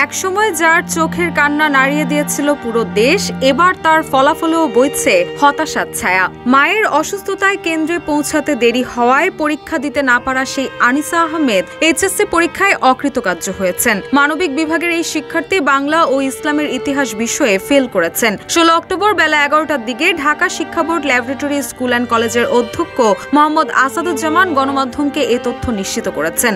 একসময় যার চোখের কান্না নাড়িয়ে দিয়েছিল পুরো দেশ, এবার তার ফলাফলেও বইছে হতাশার ছায়া। মায়ের অসুস্থতায় কেন্দ্রে পৌঁছাতে দেরি হওয়ায় পরীক্ষা দিতে না পারা সেই আনিসা আহমেদ এইচএসসি পরীক্ষায় অকৃতকার্য হয়েছেন। মানবিক বিভাগের এই শিক্ষার্থী বাংলা ও ইসলামের ইতিহাস বিষয়ে ফেল করেছেন। 16 অক্টোবর বেলা 11টার দিকে ঢাকা শিক্ষা বোর্ড ল্যাবরেটরি স্কুল অ্যান্ড কলেজের অধ্যক্ষ মোহাম্মদ আসাদুজ্জামান গণমাধ্যমকে এ তথ্য নিশ্চিত করেছেন।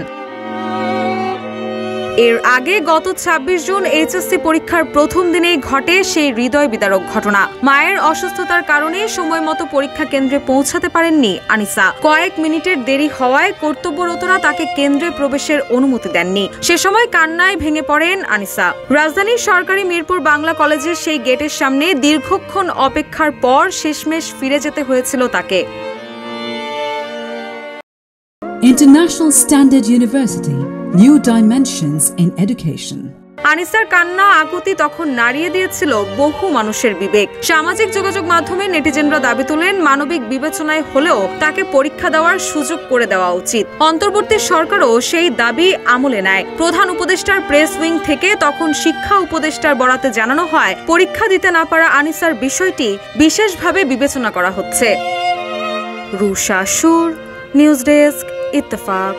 এর আগে গত 26 জুন এইচএসসি পরীক্ষার প্রথম দিনেই ঘটে সেই হৃদয় বিদারক ঘটনা। মায়ের অসুস্থতার কারণে সময় মতো পরীক্ষা কেন্দ্রে পৌঁছাতে পারেননি আনিসা। কয়েক মিনিটের দেরি হওয়ায় কর্তব্যরতরা তাকে কেন্দ্রে প্রবেশের অনুমতি দেননি। সে সময় কান্নায় ভেঙে পড়েন আনিসা। রাজধানীর সরকারি মিরপুর বাংলা কলেজের সেই গেটের সামনে দীর্ঘক্ষণ অপেক্ষার পর শেষমেশ ফিরে যেতে হয়েছিল তাকে। International Standard University, New Dimensions in Education. আনিসার কান্না আকুতি তখন নাড়িয়ে দিয়েছিল বহু মানুষের বিবেক। সামাজিক যোগাযোগ মাধ্যমে নেটিজেনরা দাবি তোলেন, মানবিক বিবেচনায় হলেও তাকে পরীক্ষা দেওয়ার সুযোগ করে দেওয়া উচিত। অন্তর্বর্তী সরকারও সেই দাবি আমলে নেয়। প্রধান উপদেষ্টার প্রেস উইং থেকে তখন শিক্ষা উপদেষ্টার বরাতে জানানো হয়, পরীক্ষা দিতে না পারা আনিসার বিষয়টি বিশেষভাবে বিবেচনা করা হচ্ছে। রুশা সুর, নিউজ ডেস্ক, ইত্তেফাক।